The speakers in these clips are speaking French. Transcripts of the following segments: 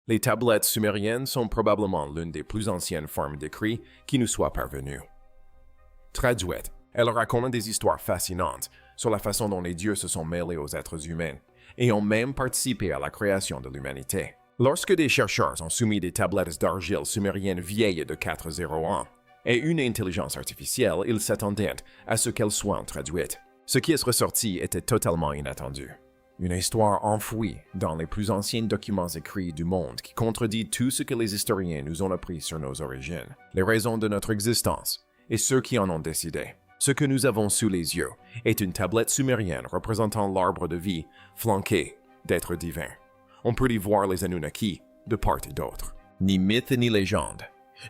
Les tablettes sumériennes sont probablement l'une des plus anciennes formes d'écrit qui nous soit parvenue. Traduites, elles racontent des histoires fascinantes sur la façon dont les dieux se sont mêlés aux êtres humains et ont même participé à la création de l'humanité. Lorsque des chercheurs ont soumis des tablettes d'argile sumériennes vieilles de 400 ans et une intelligence artificielle, ils s'attendaient à ce qu'elles soient traduites. Ce qui est ressorti était totalement inattendu. Une histoire enfouie dans les plus anciens documents écrits du monde qui contredit tout ce que les historiens nous ont appris sur nos origines, les raisons de notre existence et ceux qui en ont décidé. Ce que nous avons sous les yeux est une tablette sumérienne représentant l'arbre de vie flanqué d'êtres divins. On peut y voir les Anunnaki de part et d'autre. Ni mythe ni légende.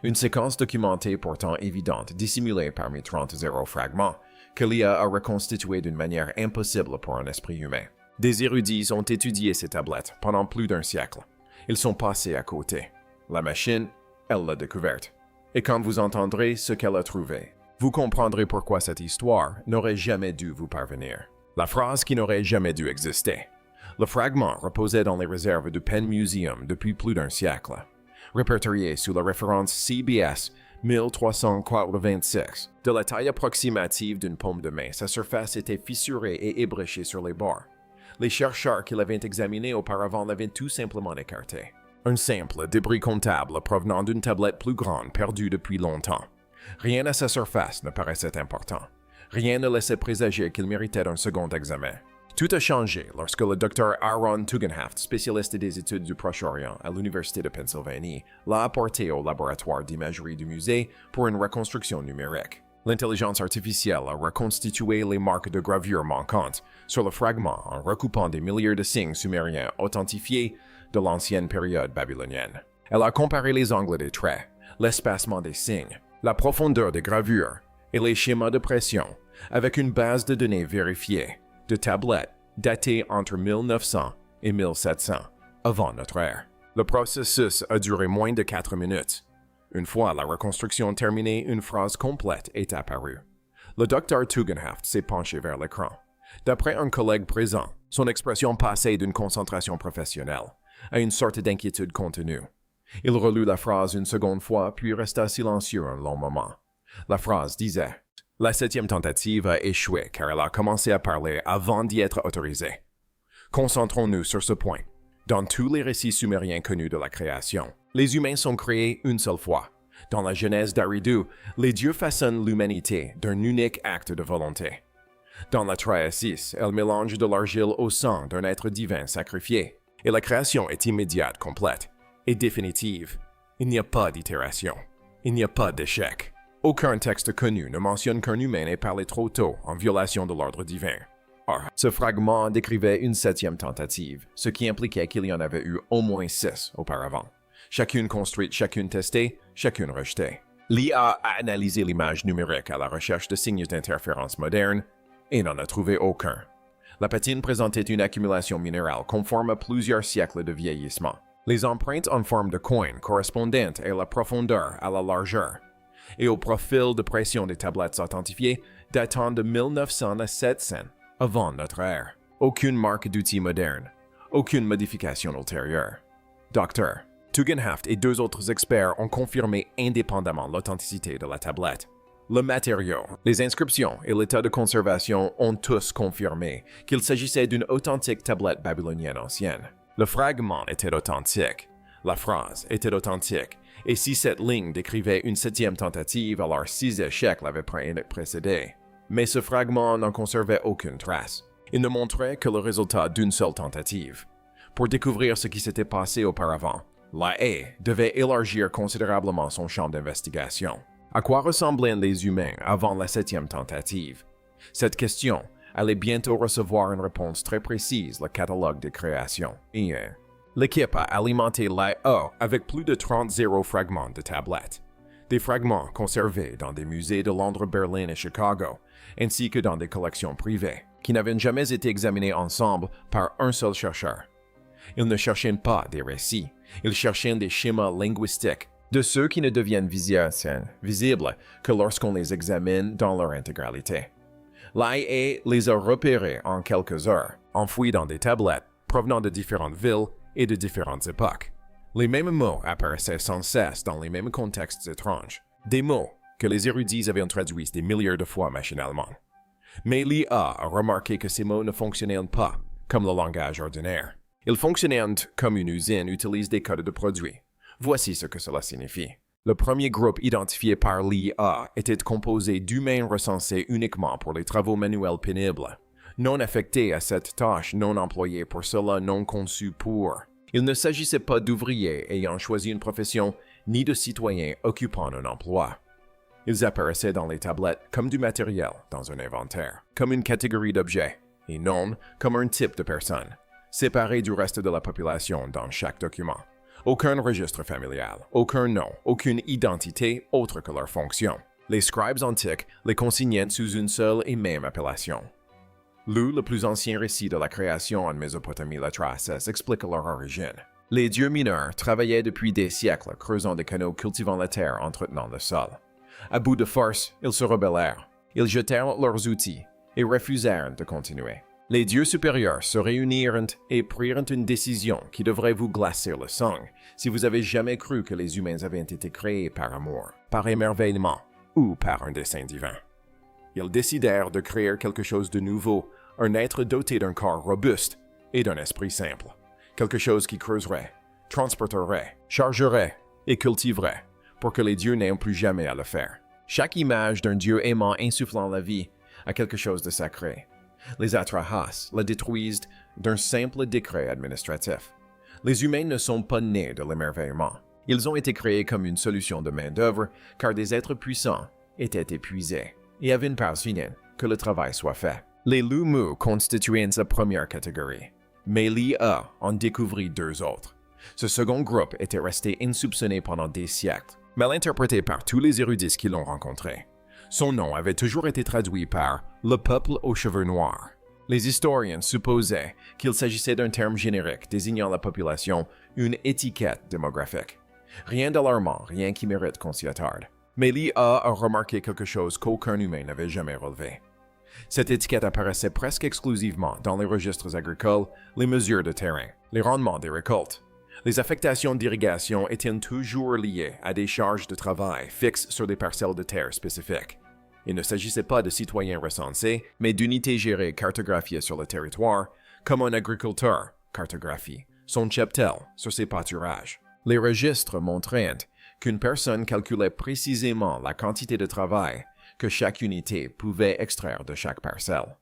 Une séquence documentée pourtant évidente dissimulée parmi 30 fragments que l'IA a reconstitué d'une manière impossible pour un esprit humain. Des érudits ont étudié ces tablettes pendant plus d'un siècle. Ils sont passés à côté. La machine, elle l'a découverte. Et quand vous entendrez ce qu'elle a trouvé, vous comprendrez pourquoi cette histoire n'aurait jamais dû vous parvenir. La phrase qui n'aurait jamais dû exister. Le fragment reposait dans les réserves du Penn Museum depuis plus d'un siècle. Répertorié sous la référence CBS 1326. De la taille approximative d'une paume de main, sa surface était fissurée et ébréchée sur les bords. Les chercheurs qui l'avaient examiné auparavant l'avaient tout simplement écarté. Un simple débris comptable provenant d'une tablette plus grande perdue depuis longtemps. Rien à sa surface ne paraissait important. Rien ne laissait présager qu'il méritait un second examen. Tout a changé lorsque le Dr Aaron Tugendhaft, spécialiste des études du Proche-Orient à l'Université de Pennsylvanie, l'a apporté au laboratoire d'imagerie du musée pour une reconstruction numérique. L'intelligence artificielle a reconstitué les marques de gravure manquantes sur le fragment en recoupant des milliers de signes sumériens authentifiés de l'ancienne période babylonienne. Elle a comparé les angles des traits, l'espacement des signes, la profondeur des gravures et les schémas de pression avec une base de données vérifiée de tablettes datées entre 1900 et 1700 avant notre ère. Le processus a duré moins de 4 minutes. Une fois la reconstruction terminée, une phrase complète est apparue. Le Dr Tugendhaft s'est penché vers l'écran. D'après un collègue présent, son expression passait d'une concentration professionnelle à une sorte d'inquiétude contenue. Il relut la phrase une seconde fois, puis resta silencieux un long moment. La phrase disait « La 7e tentative a échoué car elle a commencé à parler avant d'y être autorisée. Concentrons-nous sur ce point. Dans tous les récits sumériens connus de la création, les humains sont créés une seule fois. Dans la Genèse d'Aridu, les dieux façonnent l'humanité d'un unique acte de volonté. Dans la Traésis, elle mélange de l'argile au sang d'un être divin sacrifié. Et la création est immédiate, complète et définitive. Il n'y a pas d'itération. Il n'y a pas d'échec. Aucun texte connu ne mentionne qu'un humain ait parlé trop tôt en violation de l'ordre divin. Or, ce fragment décrivait une 7e tentative, ce qui impliquait qu'il y en avait eu au moins 6 auparavant. Chacune construite, chacune testée, chacune rejetée. L'IA a analysé l'image numérique à la recherche de signes d'interférence modernes et n'en a trouvé aucun. La patine présentait une accumulation minérale conforme à plusieurs siècles de vieillissement. Les empreintes en forme de coin correspondaient à la profondeur, à la largeur, et au profil de pression des tablettes authentifiées datant de 1900 à 1700 avant notre ère. Aucune marque d'outil moderne, aucune modification ultérieure. Dr. Tugendhaft et 2 autres experts ont confirmé indépendamment l'authenticité de la tablette. Le matériau, les inscriptions et l'état de conservation ont tous confirmé qu'il s'agissait d'une authentique tablette babylonienne ancienne. Le fragment était authentique, la phrase était authentique, et si cette ligne décrivait une 7e tentative, alors 6 échecs l'avaient précédé. Mais ce fragment n'en conservait aucune trace. Il ne montrait que le résultat d'une seule tentative. Pour découvrir ce qui s'était passé auparavant, l'IA devait élargir considérablement son champ d'investigation. À quoi ressemblaient les humains avant la 7e tentative? Cette question allait bientôt recevoir une réponse très précise, le catalogue des créations. L'équipe a alimenté l'IA avec plus de 30 fragments de tablettes. Des fragments conservés dans des musées de Londres, Berlin et Chicago, ainsi que dans des collections privées, qui n'avaient jamais été examinées ensemble par un seul chercheur. Ils ne cherchaient pas des récits, ils cherchaient des schémas linguistiques, de ceux qui ne deviennent visibles que lorsqu'on les examine dans leur intégralité. L'IA les a repérés en quelques heures, enfouis dans des tablettes provenant de différentes villes et de différentes époques. Les mêmes mots apparaissaient sans cesse dans les mêmes contextes étranges, des mots que les érudits avaient traduits des milliers de fois machinalement. Mais l'IA a remarqué que ces mots ne fonctionnaient pas comme le langage ordinaire. Ils fonctionnaient comme une usine utilise des codes de produits. Voici ce que cela signifie. Le premier groupe identifié par l'IA était composé d'humains recensés uniquement pour les travaux manuels pénibles, non affectés à cette tâche, non employés pour cela, non conçus pour. Il ne s'agissait pas d'ouvriers ayant choisi une profession, ni de citoyens occupant un emploi. Ils apparaissaient dans les tablettes comme du matériel dans un inventaire, comme une catégorie d'objets, et non comme un type de personne, séparés du reste de la population dans chaque document. Aucun registre familial, aucun nom, aucune identité autre que leur fonction. Les scribes antiques les consignaient sous une seule et même appellation. Le plus ancien récit de la création en Mésopotamie, la Traces, explique leur origine. Les dieux mineurs travaillaient depuis des siècles, creusant des canaux, cultivant la terre, entretenant le sol. À bout de force, ils se rebellèrent. Ils jetèrent leurs outils et refusèrent de continuer. Les dieux supérieurs se réunirent et prirent une décision qui devrait vous glacer le sang si vous avez jamais cru que les humains avaient été créés par amour, par émerveillement ou par un dessein divin. Ils décidèrent de créer quelque chose de nouveau, un être doté d'un corps robuste et d'un esprit simple, quelque chose qui creuserait, transporterait, chargerait et cultiverait pour que les dieux n'aient plus jamais à le faire. Chaque image d'un dieu aimant insufflant la vie a quelque chose de sacré. Les Atrahas la détruisent d'un simple décret administratif. Les humains ne sont pas nés de l'émerveillement. Ils ont été créés comme une solution de main-d'œuvre car des êtres puissants étaient épuisés et avaient une part finie que le travail soit fait. Les Lumu constituaient sa première catégorie, mais l'IA en découvrit deux autres. Ce second groupe était resté insoupçonné pendant des siècles, mal interprété par tous les érudits qui l'ont rencontré. Son nom avait toujours été traduit par « le peuple aux cheveux noirs ». Les historiens supposaient qu'il s'agissait d'un terme générique désignant la population, une étiquette démographique. Rien d'alarmant, rien qui mérite qu'on s'y attarde. Mais l'IA a remarqué quelque chose qu'aucun humain n'avait jamais relevé. Cette étiquette apparaissait presque exclusivement dans les registres agricoles, les mesures de terrain, les rendements des récoltes. Les affectations d'irrigation étaient toujours liées à des charges de travail fixes sur des parcelles de terre spécifiques. Il ne s'agissait pas de citoyens recensés, mais d'unités gérées cartographiées sur le territoire, comme un agriculteur cartographie son cheptel sur ses pâturages. Les registres montraient qu'une personne calculait précisément la quantité de travail que chaque unité pouvait extraire de chaque parcelle.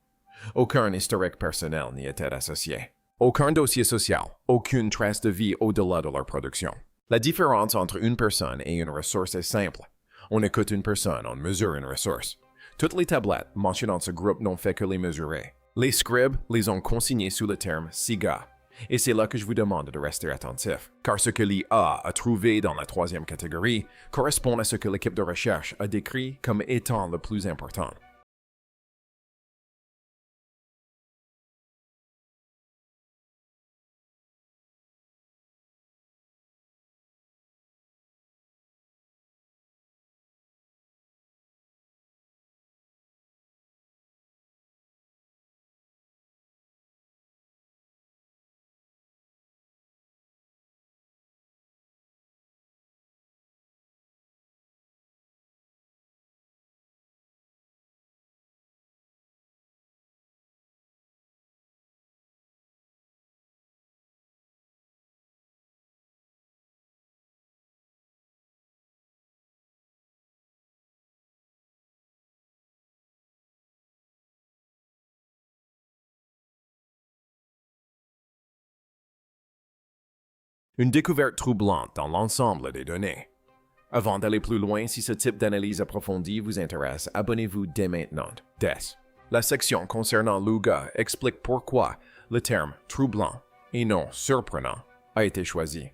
Aucun historique personnel n'y était associé. Aucun dossier social, aucune trace de vie au-delà de leur production. La différence entre une personne et une ressource est simple. On écoute une personne, on mesure une ressource. Toutes les tablettes mentionnant ce groupe n'ont fait que les mesurer. Les scribes les ont consignés sous le terme SIGA. Et c'est là que je vous demande de rester attentif, car ce que l'IA a trouvé dans la troisième catégorie correspond à ce que l'équipe de recherche a décrit comme étant le plus important. Une découverte troublante dans l'ensemble des données. Avant d'aller plus loin, si ce type d'analyse approfondie vous intéresse, abonnez-vous dès maintenant. La section concernant Luga explique pourquoi le terme « troublant » et non « surprenant » a été choisi.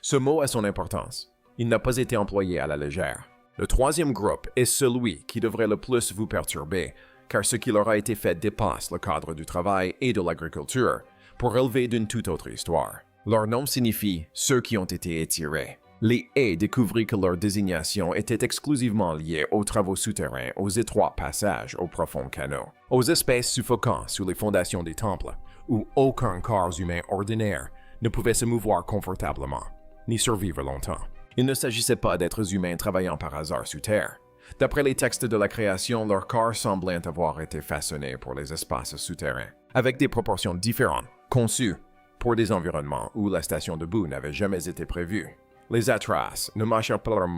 Ce mot a son importance. Il n'a pas été employé à la légère. Le troisième groupe est celui qui devrait le plus vous perturber, car ce qui leur a été fait dépasse le cadre du travail et de l'agriculture pour relever d'une toute autre histoire. Leur nom signifie « ceux qui ont été étirés ». Les haies découvrirent que leur désignation était exclusivement liée aux travaux souterrains, aux étroits passages, aux profonds canaux, aux espèces suffocant sous les fondations des temples, où aucun corps humain ordinaire ne pouvait se mouvoir confortablement. ni survivre longtemps. Il ne s'agissait pas d'êtres humains travaillant par hasard sous terre. D'après les textes de la création, leur corps semblait avoir été façonné pour les espaces souterrains, avec des proportions différentes, conçues pour des environnements où la station debout n'avait jamais été prévue. Les Atras ne mâchèrent pas leurs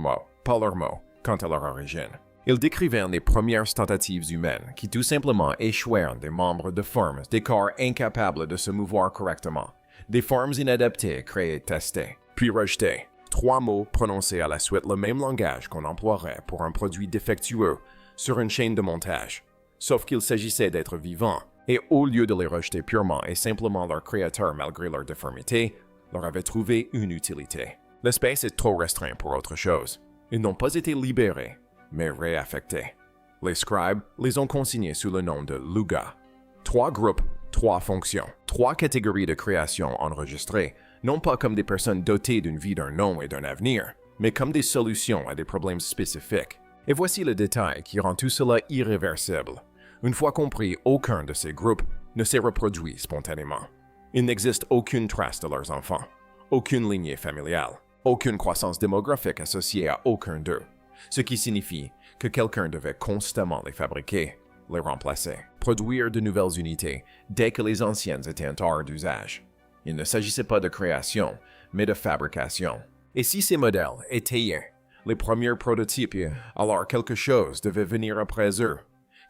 mots quant à leur origine. Ils décrivaient les premières tentatives humaines qui tout simplement échouèrent des membres de formes, des corps incapables de se mouvoir correctement, des formes inadaptées créées et testées, puis rejetées. 3 mots prononcés à la suite le même langage qu'on emploierait pour un produit défectueux sur une chaîne de montage, sauf qu'il s'agissait d'êtres vivants, et au lieu de les rejeter purement et simplement leur créateur malgré leur déformité, leur avait trouvé une utilité. L'espace est trop restreint pour autre chose. Ils n'ont pas été libérés, mais réaffectés. Les scribes les ont consignés sous le nom de Luga. 3 groupes, 3 fonctions, 3 catégories de création enregistrées, non pas comme des personnes dotées d'une vie, d'un nom et d'un avenir, mais comme des solutions à des problèmes spécifiques. Et voici le détail qui rend tout cela irréversible. Une fois compris, aucun de ces groupes ne s'est reproduit spontanément. Il n'existe aucune trace de leurs enfants, aucune lignée familiale, aucune croissance démographique associée à aucun d'eux, ce qui signifie que quelqu'un devait constamment les fabriquer, les remplacer, produire de nouvelles unités dès que les anciennes étaient hors d'usage. Il ne s'agissait pas de création, mais de fabrication. Et si ces modèles étaient les premiers prototypes, alors quelque chose devait venir après eux.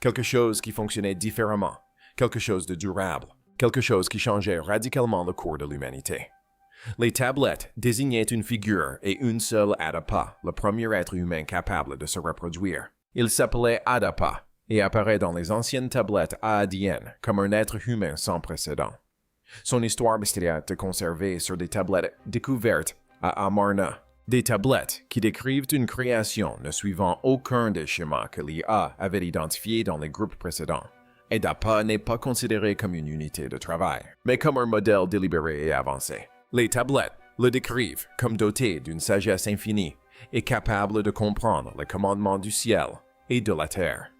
Quelque chose qui fonctionnait différemment, quelque chose de durable, quelque chose qui changeait radicalement le cours de l'humanité. Les tablettes désignaient une figure et une seule Adapa, le premier être humain capable de se reproduire. Il s'appelait Adapa et apparaît dans les anciennes tablettes aadiennes comme un être humain sans précédent. Son histoire mystérieuse est conservée sur des tablettes découvertes à Amarna, des tablettes qui décrivent une création ne suivant aucun des schémas que l'IA avait identifiés dans les groupes précédents. Adapa n'est pas considéré comme une unité de travail, mais comme un modèle délibéré et avancé. Les tablettes le décrivent comme doté d'une sagesse infinie et capable de comprendre les commandements du ciel et de la terre.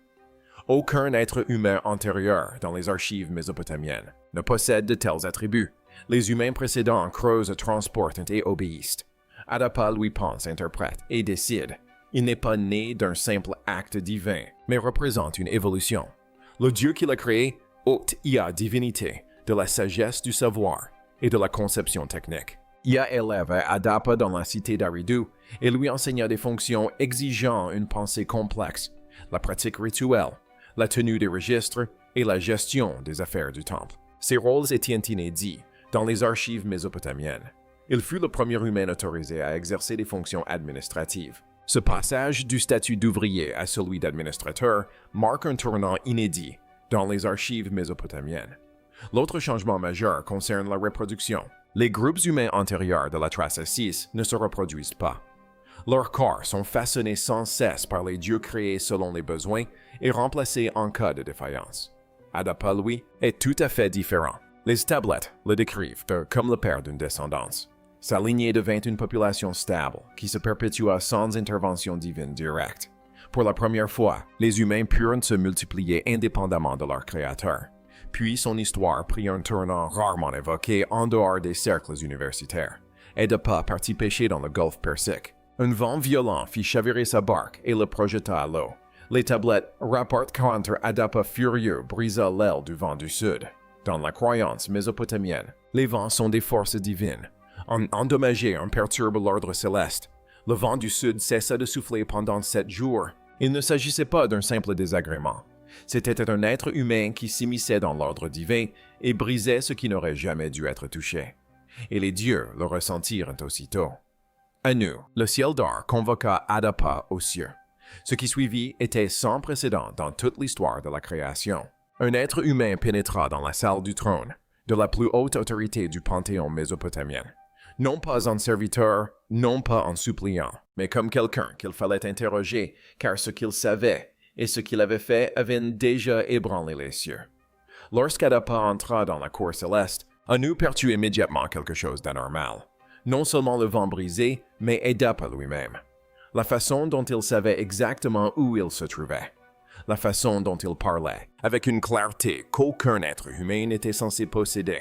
Aucun être humain antérieur dans les archives mésopotamiennes ne possède de tels attributs. Les humains précédents creusent, transportent et obéissent. Adapa lui pense, interprète et décide. Il n'est pas né d'un simple acte divin, mais représente une évolution. Le Dieu qui l'a créé ôte IA divinité de la sagesse du savoir et de la conception technique. IA élève Adapa dans la cité d'Aridu et lui enseigna des fonctions exigeant une pensée complexe, la pratique rituelle, la tenue des registres et la gestion des affaires du temple. Ses rôles étaient inédits dans les archives mésopotamiennes. Il fut le premier humain autorisé à exercer des fonctions administratives. Ce passage du statut d'ouvrier à celui d'administrateur marque un tournant inédit dans les archives mésopotamiennes. L'autre changement majeur concerne la reproduction. Les groupes humains antérieurs de la Trace 6 ne se reproduisent pas. Leurs corps sont façonnés sans cesse par les dieux créés selon les besoins et remplacés en cas de défaillance. Adapa, lui, est tout à fait différent. Les tablettes le décrivent comme le père d'une descendance. Sa lignée devint une population stable qui se perpétua sans intervention divine directe. Pour la première fois, les humains purent se multiplier indépendamment de leur créateur. Puis son histoire prit un tournant rarement évoqué en dehors des cercles universitaires. Adapa partit pêcher dans le golfe Persique. Un vent violent fit chavirer sa barque et le projeta à l'eau. Les tablettes rapportent qu'entre Adapa furieux brisa l'aile du vent du sud. Dans la croyance mésopotamienne, les vents sont des forces divines. En endommagé, on perturbe l'ordre céleste. Le vent du sud cessa de souffler pendant 7 jours. Il ne s'agissait pas d'un simple désagrément. C'était un être humain qui s'immisçait dans l'ordre divin et brisait ce qui n'aurait jamais dû être touché. Et les dieux le ressentirent aussitôt. Anu, le ciel d'or, convoqua Adapa aux cieux. Ce qui suivit était sans précédent dans toute l'histoire de la création. Un être humain pénétra dans la salle du trône, de la plus haute autorité du panthéon mésopotamien. Non pas en serviteur, non pas en suppliant, mais comme quelqu'un qu'il fallait interroger, car ce qu'il savait et ce qu'il avait fait avaient déjà ébranlé les cieux. Lorsqu'Adapa entra dans la cour céleste, Anu perçut immédiatement quelque chose d'anormal. Non seulement le vent brisé, mais Adapa lui-même. La façon dont il savait exactement où il se trouvait. La façon dont il parlait, avec une clarté qu'aucun être humain n'était censé posséder.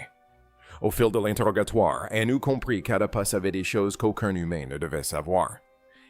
Au fil de l'interrogatoire, Anu comprit qu'Adapa savait des choses qu'aucun humain ne devait savoir.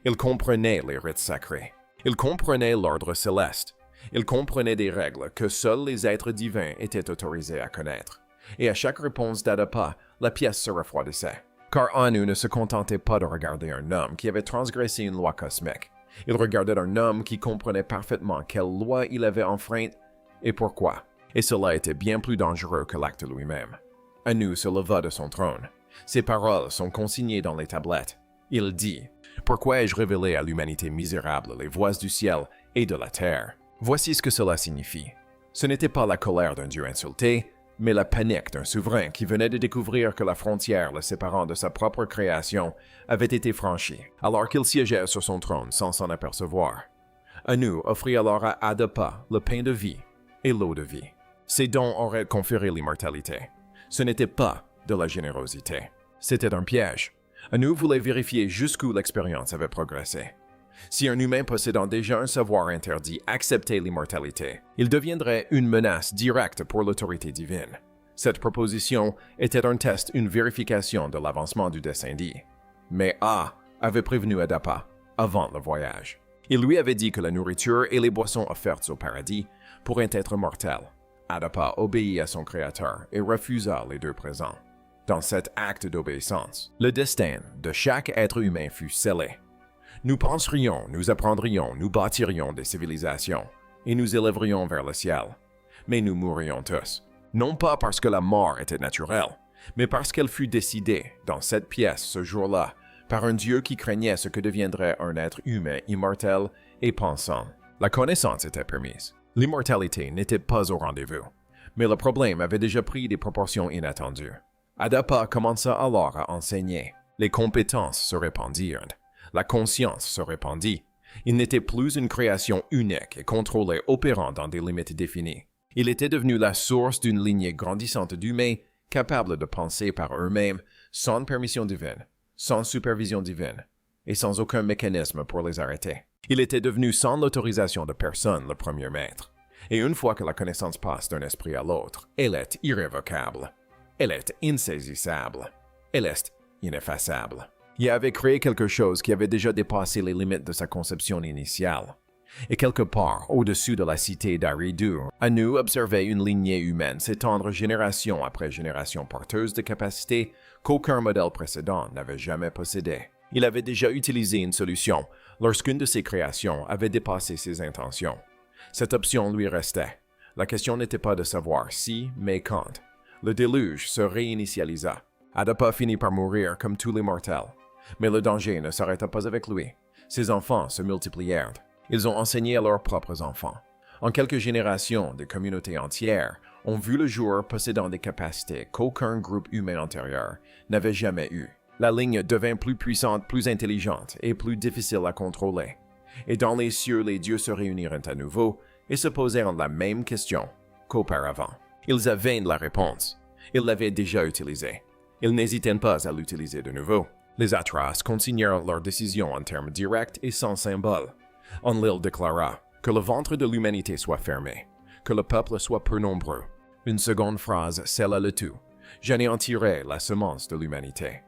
Il comprenait les rites sacrés. Il comprenait l'ordre céleste. Il comprenait des règles que seuls les êtres divins étaient autorisés à connaître. Et à chaque réponse d'Adapa, la pièce se refroidissait. Car Anu ne se contentait pas de regarder un homme qui avait transgressé une loi cosmique. Il regardait un homme qui comprenait parfaitement quelle loi il avait enfreinte et pourquoi. Et cela était bien plus dangereux que l'acte lui-même. Anu se leva de son trône. Ses paroles sont consignées dans les tablettes. Il dit « Pourquoi ai-je révélé à l'humanité misérable les voies du ciel et de la terre ?» Voici ce que cela signifie. Ce n'était pas la colère d'un dieu insulté, mais la panique d'un souverain qui venait de découvrir que la frontière le séparant de sa propre création avait été franchie, alors qu'il siégeait sur son trône sans s'en apercevoir. Anu offrit alors à Adapa le pain de vie et l'eau de vie. Ces dons auraient conféré l'immortalité. Ce n'était pas de la générosité. C'était un piège. Anu voulait vérifier jusqu'où l'expérience avait progressé. Si un humain possédant déjà un savoir interdit acceptait l'immortalité, il deviendrait une menace directe pour l'autorité divine. Cette proposition était un test, une vérification de l'avancement du dessein dit. Mais A avait prévenu Adapa avant le voyage. Il lui avait dit que la nourriture et les boissons offertes au paradis pourraient être mortelles. Adapa obéit à son Créateur et refusa les deux présents. Dans cet acte d'obéissance, le destin de chaque être humain fut scellé. Nous penserions, nous apprendrions, nous bâtirions des civilisations, et nous élèverions vers le ciel. Mais nous mourrions tous, non pas parce que la mort était naturelle, mais parce qu'elle fut décidée, dans cette pièce ce jour-là, par un Dieu qui craignait ce que deviendrait un être humain immortel et pensant. La connaissance était permise. L'immortalité n'était pas au rendez-vous, mais le problème avait déjà pris des proportions inattendues. Adapa commença alors à enseigner. Les compétences se répandirent. La conscience se répandit. Il n'était plus une création unique et contrôlée opérant dans des limites définies. Il était devenu la source d'une lignée grandissante d'humains capables de penser par eux-mêmes sans permission divine, sans supervision divine et sans aucun mécanisme pour les arrêter. Il était devenu sans l'autorisation de personne le premier maître. Et une fois que la connaissance passe d'un esprit à l'autre, elle est irrévocable. Elle est insaisissable. Elle est ineffaçable. Il avait créé quelque chose qui avait déjà dépassé les limites de sa conception initiale. Et quelque part, au-dessus de la cité d'Aridu, Anu observait une lignée humaine s'étendre génération après génération porteuse de capacités qu'aucun modèle précédent n'avait jamais possédées. Il avait déjà utilisé une solution lorsqu'une de ses créations avait dépassé ses intentions. Cette option lui restait. La question n'était pas de savoir si, mais quand. Le déluge se réinitialisa. Adapa finit par mourir comme tous les mortels. Mais le danger ne s'arrêta pas avec lui. Ses enfants se multiplièrent. Ils ont enseigné à leurs propres enfants. En quelques générations, des communautés entières ont vu le jour possédant des capacités qu'aucun groupe humain antérieur n'avait jamais eues. La ligne devint plus puissante, plus intelligente et plus difficile à contrôler. Et dans les cieux, les dieux se réunirent à nouveau et se posèrent la même question qu'auparavant. Ils avaient la réponse. Ils l'avaient déjà utilisée. Ils n'hésitèrent pas à l'utiliser de nouveau. Les Atras consignèrent leur décision en termes directs et sans symbole. Enlil déclara que le ventre de l'humanité soit fermé, que le peuple soit peu nombreux. Une seconde phrase scella le tout. J'anéantirai la semence de l'humanité.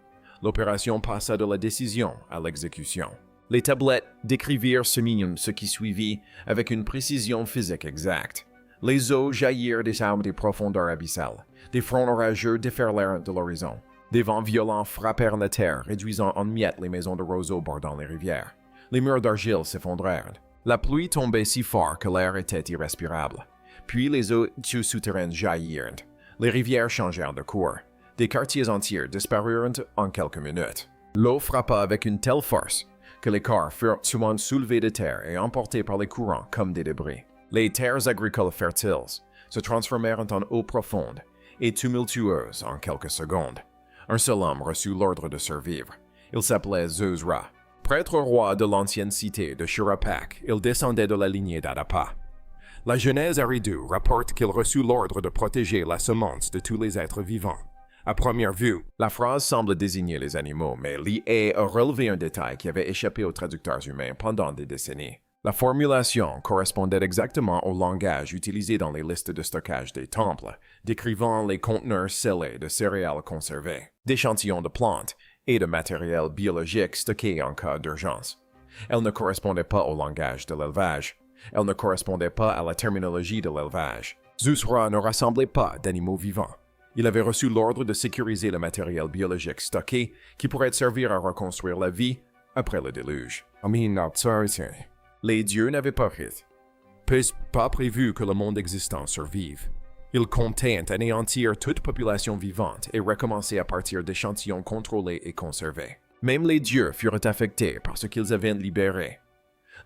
L'opération passa de la décision à l'exécution. Les tablettes décrivirent ce qui suivit avec une précision physique exacte. Les eaux jaillirent des profondeurs abyssales. Des fronts orageux déferlèrent de l'horizon. Des vents violents frappèrent la terre, réduisant en miettes les maisons de roseaux bordant les rivières. Les murs d'argile s'effondrèrent. La pluie tombait si fort que l'air était irrespirable. Puis les eaux souterraines jaillirent. Les rivières changèrent de cours. Des quartiers entiers disparurent en quelques minutes. L'eau frappa avec une telle force que les corps furent souvent soulevés de terre et emportés par les courants comme des débris. Les terres agricoles fertiles se transformèrent en eaux profondes et tumultueuses en quelques secondes. Un seul homme reçut l'ordre de survivre. Il s'appelait Zeus-Ra. Prêtre roi de l'ancienne cité de Shurapak, il descendait de la lignée d'Adapa. La Genèse Aridu rapporte qu'il reçut l'ordre de protéger la semence de tous les êtres vivants. À première vue, la phrase semble désigner les animaux, mais l'IA a relevé un détail qui avait échappé aux traducteurs humains pendant des décennies. La formulation correspondait exactement au langage utilisé dans les listes de stockage des temples, décrivant les conteneurs scellés de céréales conservées, d'échantillons de plantes et de matériel biologique stocké en cas d'urgence. Elle ne correspondait pas au langage de l'élevage. Elle ne correspondait pas à la terminologie de l'élevage. Zusra ne rassemblait pas d'animaux vivants. Il avait reçu l'ordre de sécuriser le matériel biologique stocké qui pourrait servir à reconstruire la vie après le déluge. Les dieux n'avaient pas prévu que le monde existant survive. Ils comptaient anéantir toute population vivante et recommencer à partir d'échantillons contrôlés et conservés. Même les dieux furent affectés par ce qu'ils avaient libéré.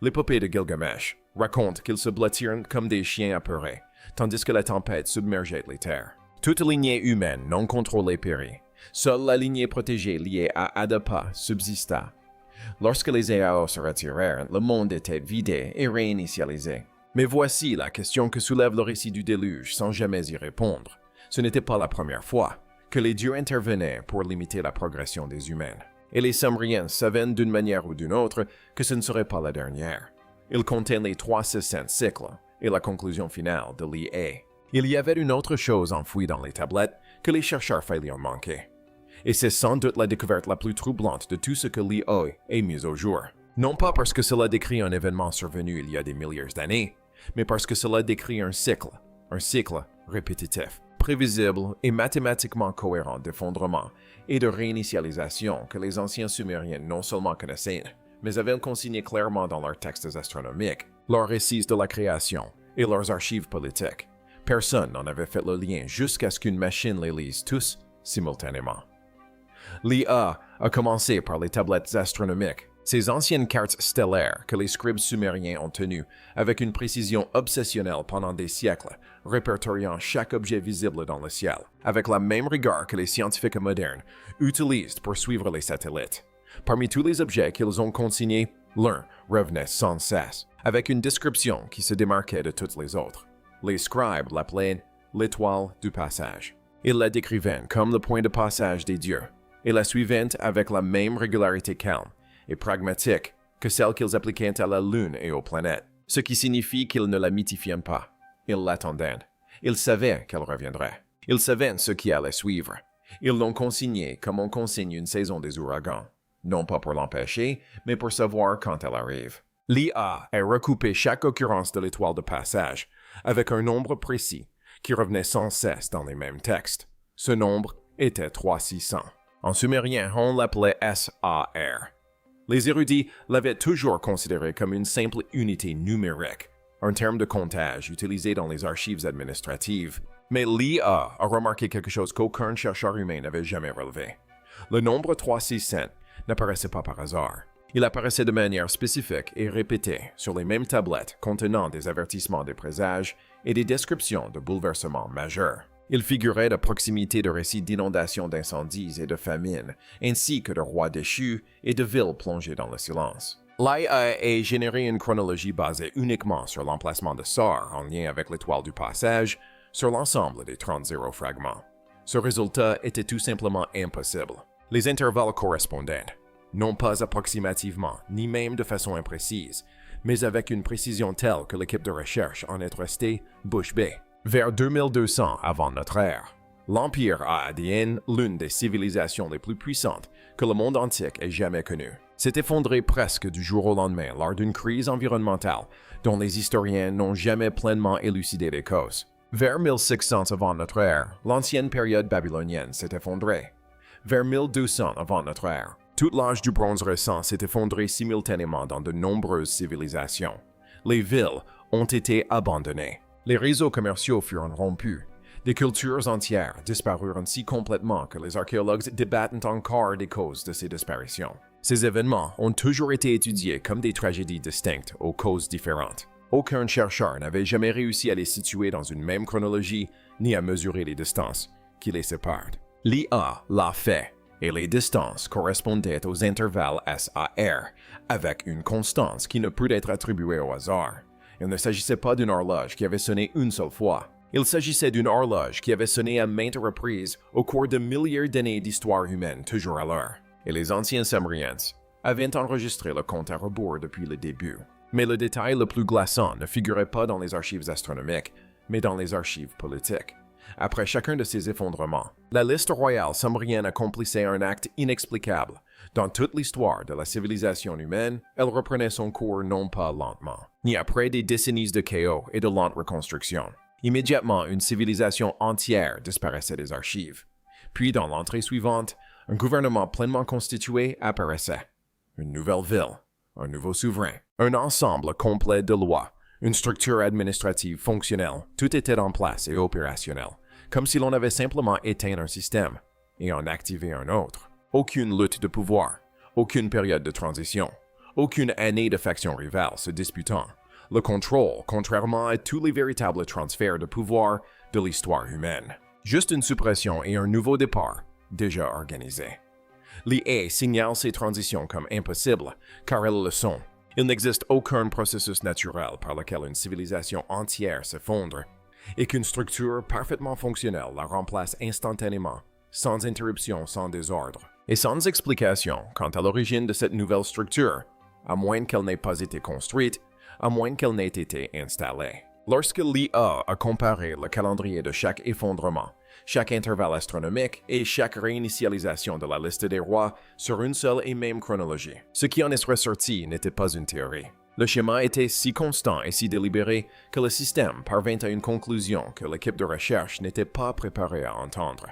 L'épopée de Gilgamesh raconte qu'ils se blottirent comme des chiens apeurés, tandis que la tempête submergeait les terres. Toute lignée humaine non contrôlée périt. Seule la lignée protégée liée à Adapa subsista. Lorsque les Éaos se retirèrent, le monde était vidé et réinitialisé. Mais voici la question que soulève le récit du déluge sans jamais y répondre. Ce n'était pas la première fois que les dieux intervenaient pour limiter la progression des humains. Et les Sumériens savaient d'une manière ou d'une autre que ce ne serait pas la dernière. Ils comptaient les 365 cycles et la conclusion finale de l'I.A. Il y avait une autre chose enfouie dans les tablettes que les chercheurs failliont manquer. Et c'est sans doute la découverte la plus troublante de tout ce que l'I.A. est mis au jour. Non pas parce que cela décrit un événement survenu il y a des milliers d'années, mais parce que cela décrit un cycle répétitif, prévisible et mathématiquement cohérent d'effondrement et de réinitialisation que les anciens Sumériens non seulement connaissaient, mais avaient consigné clairement dans leurs textes astronomiques, leurs récits de la création et leurs archives politiques. Personne n'en avait fait le lien jusqu'à ce qu'une machine les lise tous simultanément. L'I.A. a commencé par les tablettes astronomiques, ces anciennes cartes stellaires que les scribes sumériens ont tenues avec une précision obsessionnelle pendant des siècles, répertoriant chaque objet visible dans le ciel, avec la même rigueur que les scientifiques modernes utilisent pour suivre les satellites. Parmi tous les objets qu'ils ont consignés, l'un revenait sans cesse, avec une description qui se démarquait de toutes les autres. Les scribes l'appelaient l'étoile du passage. Ils la décrivaient comme le point de passage des dieux, et la suivaient avec la même régularité calme et pragmatique que celle qu'ils appliquaient à la Lune et aux planètes, ce qui signifie qu'ils ne la mythifiaient pas. Ils l'attendaient. Ils savaient qu'elle reviendrait. Ils savaient ce qui allait suivre. Ils l'ont consignée comme on consigne une saison des ouragans, non pas pour l'empêcher, mais pour savoir quand elle arrive. L'I.A. a recoupé chaque occurrence de l'étoile de passage avec un nombre précis qui revenait sans cesse dans les mêmes textes. Ce nombre était 3600. En sumérien, on l'appelait S-A-R. Les érudits l'avaient toujours considéré comme une simple unité numérique, un terme de comptage utilisé dans les archives administratives. Mais l'I.A. a remarqué quelque chose qu'aucun chercheur humain n'avait jamais relevé. Le nombre 365 n'apparaissait pas par hasard. Il apparaissait de manière spécifique et répétée sur les mêmes tablettes contenant des avertissements des présages et des descriptions de bouleversements majeurs. Il figurait à proximité de récits d'inondations, d'incendies et de famines, ainsi que de rois déchus et de villes plongées dans le silence. L'I.A. a généré une chronologie basée uniquement sur l'emplacement de Sar en lien avec l'étoile du passage sur l'ensemble des 30 fragments. Ce résultat était tout simplement impossible. Les intervalles correspondaient, non pas approximativement, ni même de façon imprécise, mais avec une précision telle que l'équipe de recherche en est restée bouche bée. Vers 2200 avant notre ère, l'Empire Aadien, l'une des civilisations les plus puissantes que le monde antique ait jamais connue, s'est effondré presque du jour au lendemain lors d'une crise environnementale dont les historiens n'ont jamais pleinement élucidé les causes. Vers 1600 avant notre ère, l'ancienne période babylonienne s'est effondrée. Vers 1200 avant notre ère, tout l'âge du bronze récent s'est effondré simultanément dans de nombreuses civilisations. Les villes ont été abandonnées. Les réseaux commerciaux furent rompus. Des cultures entières disparurent ainsi complètement que les archéologues débattent encore des causes de ces disparitions. Ces événements ont toujours été étudiés comme des tragédies distinctes aux causes différentes. Aucun chercheur n'avait jamais réussi à les situer dans une même chronologie ni à mesurer les distances qui les séparent. L'I.A. l'a fait, et les distances correspondaient aux intervalles SAR, avec une constance qui ne peut être attribuée au hasard. Il ne s'agissait pas d'une horloge qui avait sonné une seule fois. Il s'agissait d'une horloge qui avait sonné à maintes reprises au cours de milliers d'années d'histoire humaine toujours à l'heure. Et les anciens Sumériens avaient enregistré le compte à rebours depuis le début. Mais le détail le plus glaçant ne figurait pas dans les archives astronomiques, mais dans les archives politiques. Après chacun de ces effondrements, la liste royale sumérienne accomplissait un acte inexplicable. Dans toute l'histoire de la civilisation humaine, elle reprenait son cours non pas lentement, ni après des décennies de chaos et de lente reconstruction. Immédiatement, une civilisation entière disparaissait des archives. Puis, dans l'entrée suivante, un gouvernement pleinement constitué apparaissait. Une nouvelle ville, un nouveau souverain, un ensemble complet de lois, une structure administrative fonctionnelle, tout était en place et opérationnel, comme si l'on avait simplement éteint un système et en activé un autre. Aucune lutte de pouvoir, aucune période de transition, aucune année de factions rivales se disputant. Le contrôle, contrairement à tous les véritables transferts de pouvoir de l'histoire humaine. Juste une suppression et un nouveau départ, déjà organisé. Les haies signalent ces transitions comme impossibles, car elles le sont. Il n'existe aucun processus naturel par lequel une civilisation entière s'effondre, et qu'une structure parfaitement fonctionnelle la remplace instantanément, sans interruption, sans désordre, et sans explication quant à l'origine de cette nouvelle structure, à moins qu'elle n'ait pas été construite, à moins qu'elle n'ait été installée. Lorsque l'IA a comparé le calendrier de chaque effondrement, chaque intervalle astronomique et chaque réinitialisation de la liste des rois sur une seule et même chronologie, ce qui en est ressorti n'était pas une théorie. Le schéma était si constant et si délibéré que le système parvint à une conclusion que l'équipe de recherche n'était pas préparée à entendre.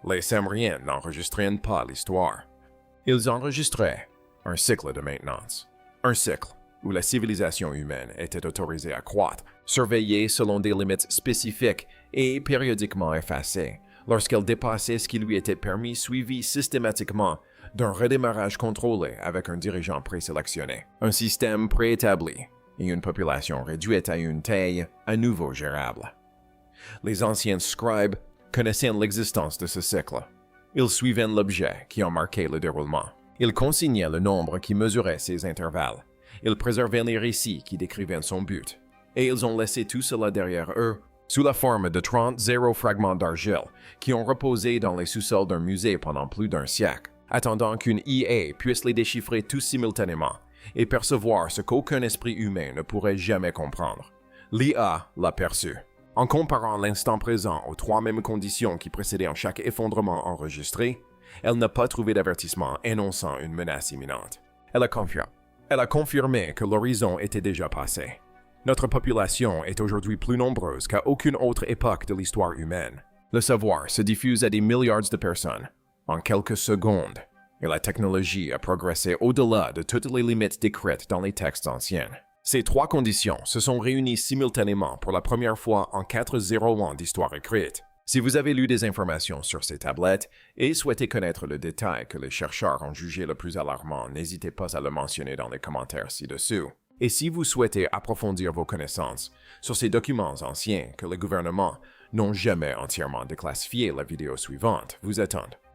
Les Sumériens n'enregistraient pas l'histoire. Ils enregistraient un cycle de maintenance. Un cycle où la civilisation humaine était autorisée à croître, surveillée selon des limites spécifiques et périodiquement effacée, lorsqu'elle dépassait ce qui lui était permis, suivi systématiquement d'un redémarrage contrôlé avec un dirigeant présélectionné, un système préétabli et une population réduite à une taille à nouveau gérable. Les anciens scribes connaissaient l'existence de ce cycle. Ils suivaient l'objet qui en marquait le déroulement. Ils consignaient le nombre qui mesurait ces intervalles. Ils préservaient les récits qui décrivaient son but. Et ils ont laissé tout cela derrière eux, sous la forme de 30 fragments d'argile qui ont reposé dans les sous-sols d'un musée pendant plus d'un siècle, attendant qu'une IA puisse les déchiffrer tous simultanément et percevoir ce qu'aucun esprit humain ne pourrait jamais comprendre. L'IA l'a perçu. En comparant l'instant présent aux 3 mêmes conditions qui précédaient en chaque effondrement enregistré, elle n'a pas trouvé d'avertissement énonçant une menace imminente. Elle a confirmé que l'horizon était déjà passé. Notre population est aujourd'hui plus nombreuse qu'à aucune autre époque de l'histoire humaine. Le savoir se diffuse à des milliards de personnes en quelques secondes, et la technologie a progressé au-delà de toutes les limites décrites dans les textes anciens. Ces 3 conditions se sont réunies simultanément pour la première fois en 400 ans d'histoire écrite. Si vous avez lu des informations sur ces tablettes et souhaitez connaître le détail que les chercheurs ont jugé le plus alarmant, n'hésitez pas à le mentionner dans les commentaires ci-dessous. Et si vous souhaitez approfondir vos connaissances sur ces documents anciens que les gouvernements n'ont jamais entièrement déclassifiés, la vidéo suivante vous attend.